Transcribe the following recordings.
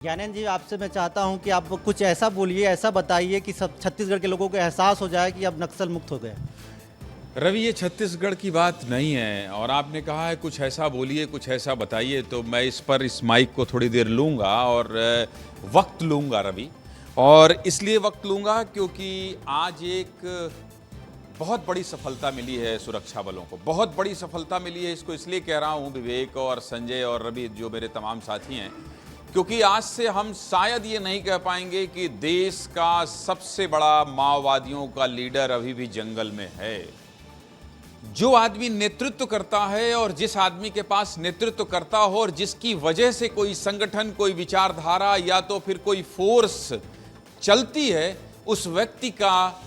ज्ञानेंद्र जी, आपसे मैं चाहता हूं कि आप कुछ ऐसा बोलिए, ऐसा बताइए कि सब छत्तीसगढ़ के लोगों को एहसास हो जाए कि अब नक्सल मुक्त हो गए। रवि, ये छत्तीसगढ़ की बात नहीं है और आपने कहा है कुछ ऐसा बोलिए, कुछ ऐसा बताइए, तो मैं इस माइक को थोड़ी देर लूँगा और वक्त लूँगा रवि। और इसलिए वक्त लूँगा क्योंकि आज एक बहुत बड़ी सफलता मिली है सुरक्षा बलों को, बहुत बड़ी सफलता मिली है। इसको इसलिए कह रहा हूँ विवेक और संजय और रवि, जो मेरे तमाम साथी हैं, क्योंकि आज से हम शायद ये नहीं कह पाएंगे कि देश का सबसे बड़ा माओवादियों का लीडर अभी भी जंगल में है। जो आदमी नेतृत्व करता है और जिस आदमी के पास नेतृत्व करता हो और जिसकी वजह से कोई संगठन, कोई विचारधारा या तो फिर कोई फोर्स चलती है, उस व्यक्ति का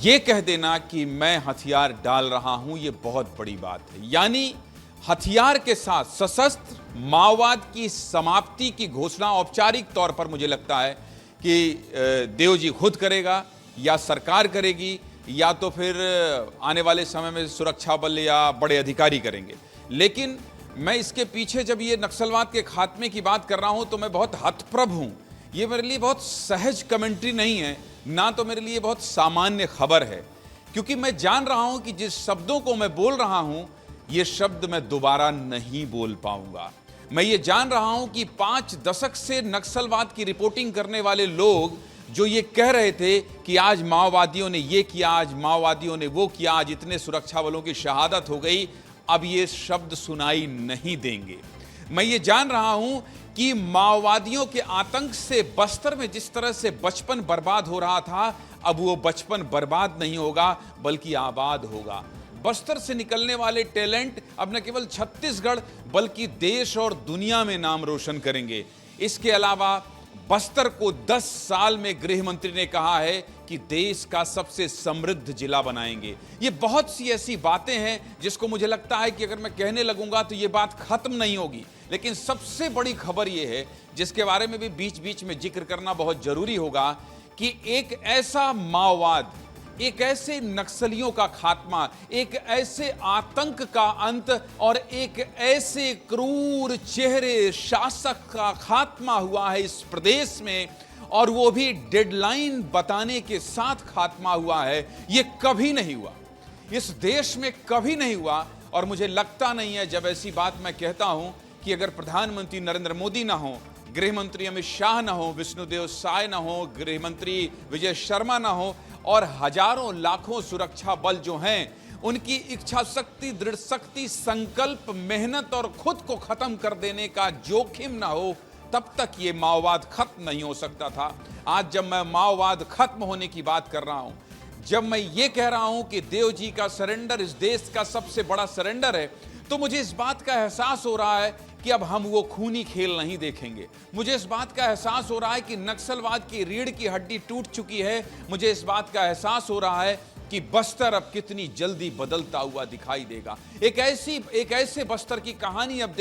ये कह देना कि मैं हथियार डाल रहा हूं, ये बहुत बड़ी बात है। यानी हथियार के साथ सशस्त्र माओवाद की समाप्ति की घोषणा औपचारिक तौर पर मुझे लगता है कि देव जी खुद करेगा या सरकार करेगी या तो फिर आने वाले समय में सुरक्षा बल या बड़े अधिकारी करेंगे। लेकिन मैं इसके पीछे जब ये नक्सलवाद के खात्मे की बात कर रहा हूं तो मैं बहुत हतप्रभ हूं। ये मेरे लिए बहुत सहज कमेंट्री नहीं है, ना तो मेरे लिए बहुत सामान्य खबर है, क्योंकि मैं जान रहा हूं कि जिस शब्दों को मैं बोल रहा हूं ये शब्द मैं दोबारा नहीं बोल पाऊंगा। मैं ये जान रहा हूं कि 5 दशक से नक्सलवाद की रिपोर्टिंग करने वाले लोग जो ये कह रहे थे कि आज माओवादियों ने ये किया, आज माओवादियों ने वो किया, आज इतने सुरक्षा बलों की शहादत हो गई, अब ये शब्द सुनाई नहीं देंगे। मैं ये जान रहा हूं कि माओवादियों के आतंक से बस्तर में जिस तरह से बचपन बर्बाद हो रहा था, अब वो बचपन बर्बाद नहीं होगा बल्कि आबाद होगा। बस्तर से निकलने वाले टैलेंट अब न केवल छत्तीसगढ़ बल्कि देश और दुनिया में नाम रोशन करेंगे। इसके अलावा बस्तर को 10 साल में गृह मंत्री ने कहा है कि देश का सबसे समृद्ध जिला बनाएंगे। ये बहुत सी ऐसी बातें हैं जिसको मुझे लगता है कि अगर मैं कहने लगूंगा तो ये बात खत्म नहीं होगी। लेकिन सबसे बड़ी खबर ये है, जिसके बारे में भी बीच बीच में जिक्र करना बहुत जरूरी होगा, कि एक ऐसा माओवाद, एक ऐसे नक्सलियों का खात्मा, एक ऐसे आतंक का अंत और एक ऐसे क्रूर चेहरे शासक का खात्मा हुआ है इस प्रदेश में, और वो भी डेडलाइन बताने के साथ खात्मा हुआ है। ये कभी नहीं हुआ, इस देश में कभी नहीं हुआ। और मुझे लगता नहीं है, जब ऐसी बात मैं कहता हूं, कि अगर प्रधानमंत्री नरेंद्र मोदी ना हो, गृह मंत्री अमित शाह ना हो, विष्णुदेव साय ना हो, गृह मंत्री विजय शर्मा ना हो, और हजारों लाखों सुरक्षा बल जो हैं, उनकी इच्छा शक्ति, दृढ़ शक्ति, संकल्प, मेहनत और खुद को खत्म कर देने का जोखिम ना हो, तब तक ये माओवाद खत्म नहीं हो सकता था। आज जब मैं माओवाद खत्म होने की बात कर रहा हूं, जब मैं ये कह रहा हूं कि देव जी का सरेंडर इस देश का सबसे बड़ा सरेंडर है, तो मुझे इस बात का एहसास हो रहा है कि अब हम वो खूनी खेल नहीं देखेंगे। मुझे इस बात का एहसास हो रहा है कि नक्सलवाद की रीढ़ की हड्डी टूट चुकी है। मुझे इस बात का एहसास हो रहा है कि बस्तर अब कितनी जल्दी बदलता हुआ दिखाई देगा। एक ऐसे बस्तर की कहानी अब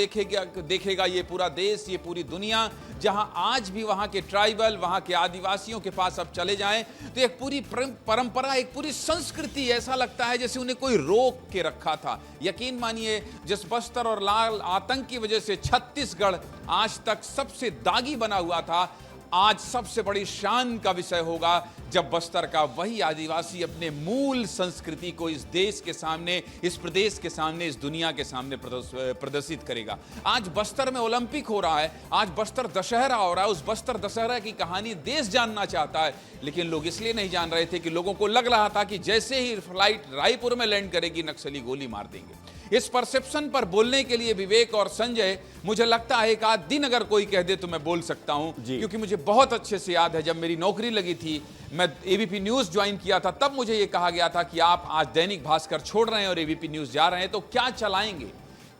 देखेगा ये पूरा देश, ये पूरी दुनिया, जहां आज भी वहां के ट्राइबल, वहां के आदिवासियों के पास अब चले जाएं तो एक पूरी परंपरा, एक पूरी संस्कृति, ऐसा लगता है जैसे उन्हें कोई रोक के रखा था। यकीन मानिए, जिस बस्तर और लाल आतंक की वजह से छत्तीसगढ़ आज तक सबसे दागी बना हुआ था, आज सबसे बड़ी शान का विषय होगा जब बस्तर का वही आदिवासी अपने मूल संस्कृति को इस देश के सामने, इस प्रदेश के सामने, इस दुनिया के सामने प्रदर्शित करेगा। आज बस्तर में ओलंपिक हो रहा है, आज बस्तर दशहरा हो रहा है। उस बस्तर दशहरा की कहानी देश जानना चाहता है, लेकिन लोग इसलिए नहीं जान रहे थे कि लोगों को लग रहा था कि जैसे ही फ्लाइट रायपुर में लैंड करेगी, नक्सली गोली मार देंगे। इस परसेप्शन पर बोलने के लिए विवेक और संजय, मुझे लगता है एक आध दिन अगर कोई कह दे तो मैं बोल सकता हूं, क्योंकि मुझे बहुत अच्छे से याद है जब मेरी नौकरी लगी थी, मैं एबीपी न्यूज ज्वाइन किया था, तब मुझे यह कहा गया था कि आप आज दैनिक भास्कर छोड़ रहे हैं और एबीपी न्यूज जा रहे हैं, तो क्या चलाएंगे,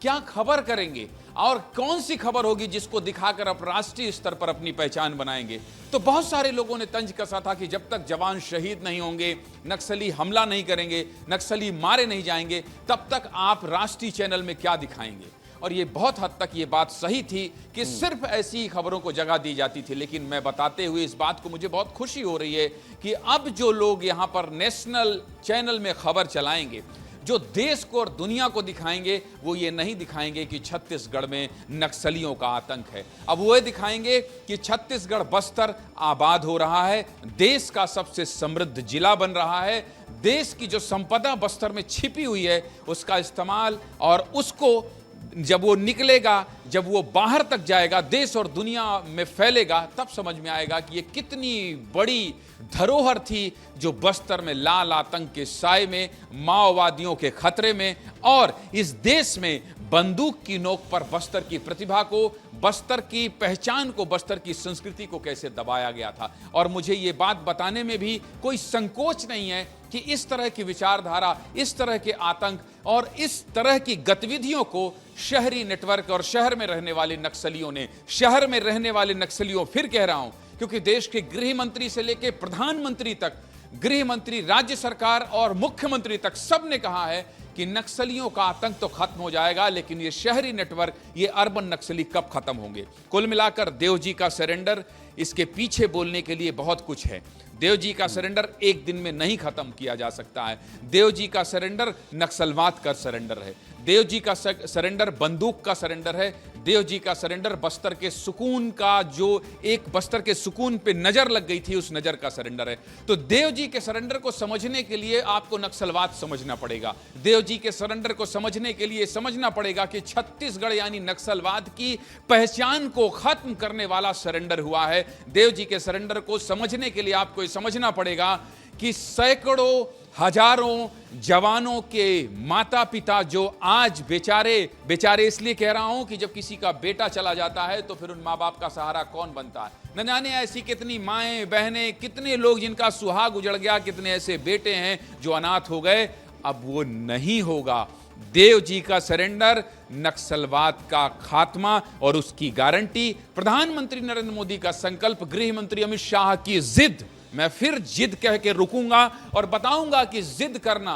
क्या खबर करेंगे और कौन सी खबर होगी जिसको दिखाकर आप राष्ट्रीय स्तर पर अपनी पहचान बनाएंगे। तो बहुत सारे लोगों ने तंज कसा था कि जब तक जवान शहीद नहीं होंगे, नक्सली हमला नहीं करेंगे, नक्सली मारे नहीं जाएंगे, तब तक आप राष्ट्रीय चैनल में क्या दिखाएंगे। और ये बहुत हद तक ये बात सही थी कि सिर्फ ऐसी ही खबरों को जगह दी जाती थी। लेकिन मैं बताते हुए इस बात को मुझे बहुत खुशी हो रही है कि अब जो लोग यहाँ पर नेशनल चैनल में खबर चलाएंगे, जो देश को और दुनिया को दिखाएंगे वो ये नहीं दिखाएंगे कि छत्तीसगढ़ में नक्सलियों का आतंक है। अब वो दिखाएंगे कि छत्तीसगढ़ बस्तर आबाद हो रहा है, देश का सबसे समृद्ध जिला बन रहा है, देश की जो संपदा बस्तर में छिपी हुई है उसका इस्तेमाल, और उसको जब वो निकलेगा, जब वो बाहर तक जाएगा, देश और दुनिया में फैलेगा, तब समझ में आएगा कि ये कितनी बड़ी धरोहर थी जो बस्तर में लाल आतंक के साए में, माओवादियों के खतरे में, और इस देश में बंदूक की नोक पर बस्तर की प्रतिभा को, बस्तर की पहचान को, बस्तर की संस्कृति को कैसे दबाया गया था। और मुझे ये बात बताने में भी कोई संकोच नहीं है कि इस तरह की विचारधारा, इस तरह के आतंक और इस तरह की गतिविधियों को शहरी नेटवर्क और शहर में रहने वाले नक्सलियों ने, शहर में रहने वाले नक्सलियों, फिर कह रहा हूं क्योंकि देश के गृह मंत्री से लेकर प्रधानमंत्री तक, गृह मंत्री, राज्य सरकार और मुख्यमंत्री तक सब ने कहा है कि नक्सलियों का आतंक तो खत्म हो जाएगा, लेकिन ये शहरी नेटवर्क, ये अर्बन नक्सली कब खत्म होंगे। कुल मिलाकर देवजी का सरेंडर, इसके पीछे बोलने के लिए बहुत कुछ है। देवजी का सरेंडर एक दिन में नहीं खत्म किया जा सकता है। देवजी का सरेंडर नक्सलवाद का सरेंडर है, देवजी का सरेंडर बंदूक का सरेंडर है, देवजी का सरेंडर बस्तर के सुकून का, जो एक बस्तर के सुकून पे नजर लग गई थी उस नजर का सरेंडर है। तो देवजी के सरेंडर को समझने के लिए आपको नक्सलवाद समझना पड़ेगा। देवजी के सरेंडर को समझने के लिए समझना पड़ेगा कि छत्तीसगढ़ यानी नक्सलवाद की पहचान को खत्म करने वाला सरेंडर हुआ है। देवजी के सरेंडर को समझने के लिए आपको समझना पड़ेगा कि सैकड़ों, हजारों जवानों के माता पिता जो आज बेचारे इसलिए कह रहा हूं कि जब किसी का बेटा चला जाता है तो फिर उन माँ बाप का सहारा कौन बनता है। न जाने ऐसी कितनी माएं बहनें, कितने लोग जिनका सुहाग उजड़ गया, कितने ऐसे बेटे हैं जो अनाथ हो गए। अब वो नहीं होगा। देव जी का सरेंडर, नक्सलवाद का खात्मा और उसकी गारंटी, प्रधानमंत्री नरेंद्र मोदी का संकल्प, गृह मंत्री अमित शाह की जिद। मैं फिर जिद कह के रुकूंगा और बताऊंगा कि जिद करना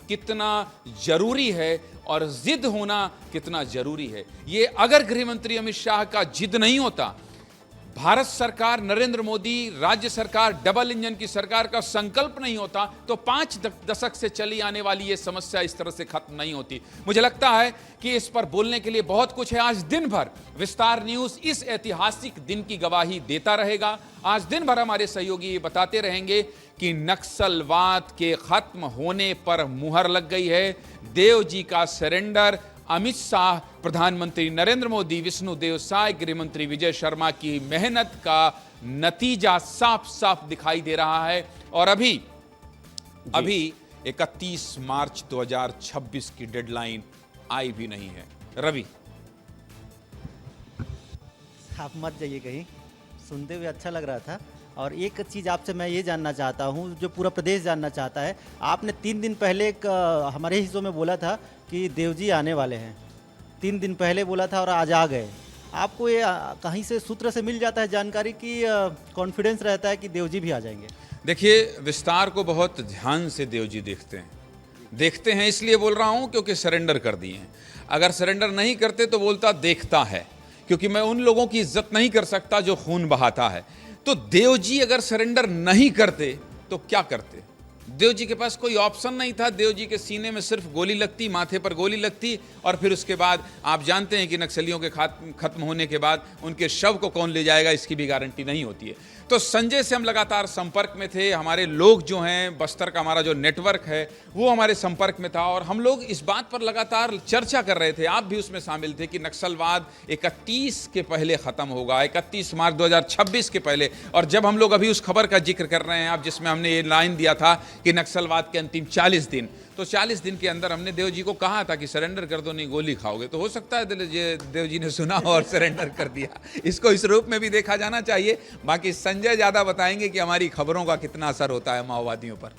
कितना जरूरी है और जिद होना कितना जरूरी है। ये अगर गृह मंत्री अमित शाह का जिद नहीं होता, भारत सरकार, नरेंद्र मोदी, राज्य सरकार, डबल इंजन की सरकार का संकल्प नहीं होता, तो 5 दशक से चली आने वाली ये समस्या इस तरह से खत्म नहीं होती। मुझे लगता है कि इस पर बोलने के लिए बहुत कुछ है। आज दिन भर विस्तार न्यूज इस ऐतिहासिक दिन की गवाही देता रहेगा। आज दिन भर हमारे सहयोगी ये बताते रहेंगे कि नक्सलवाद के खत्म होने पर मुहर लग गई है। देव जी का सरेंडर, अमित शाह, प्रधानमंत्री नरेंद्र मोदी, विष्णुदेव साय, गृहमंत्री विजय शर्मा की मेहनत का नतीजा साफ साफ दिखाई दे रहा है। और अभी 31 मार्च 2026 की डेडलाइन आई भी नहीं है। रवि, आप मत जाइए कहीं, सुनते हुए अच्छा लग रहा था। और एक चीज़ आपसे मैं ये जानना चाहता हूँ, जो पूरा प्रदेश जानना चाहता है। आपने 3 दिन पहले एक हमारे हिस्सों में बोला था कि देवजी आने वाले हैं, 3 दिन पहले बोला था और आज आ गए। आपको ये कहीं से सूत्र से मिल जाता है जानकारी की कॉन्फिडेंस रहता है कि देवजी भी आ जाएंगे? देखिए, विस्तार को बहुत ध्यान से देवजी देखते हैं इसलिए बोल रहा हूँ क्योंकि सरेंडर कर दिए हैं। अगर सरेंडर नहीं करते तो बोलता देखता है, क्योंकि मैं उन लोगों की इज्जत नहीं कर सकता जो खून बहाता है। तो देवजी अगर सरेंडर नहीं करते तो क्या करते? देवजी के पास कोई ऑप्शन नहीं था। देवजी के सीने में सिर्फ गोली लगती, माथे पर गोली लगती, और फिर उसके बाद आप जानते हैं कि नक्सलियों के खत्म होने के बाद उनके शव को कौन ले जाएगा इसकी भी गारंटी नहीं होती है। तो संजय से हम लगातार संपर्क में थे। हमारे लोग जो हैं, बस्तर का हमारा जो नेटवर्क है वो हमारे संपर्क में था, और हम लोग इस बात पर लगातार चर्चा कर रहे थे, आप भी उसमें शामिल थे, कि नक्सलवाद 31 के पहले खत्म होगा, 31 मार्च 2026 के पहले। और जब हम लोग अभी उस खबर का जिक्र कर रहे हैं आप, जिसमें हमने ये लाइन दिया था कि नक्सलवाद के अंतिम 40 दिन, तो 40 दिन के अंदर हमने देव जी को कहा था कि सरेंडर कर दो, नहीं गोली खाओगे। तो हो सकता है देव जी ने सुना और सरेंडर कर दिया। इसको इस रूप में भी देखा जाना चाहिए। बाकी संजय ज्यादा बताएंगे कि हमारी खबरों का कितना असर होता है माओवादियों पर।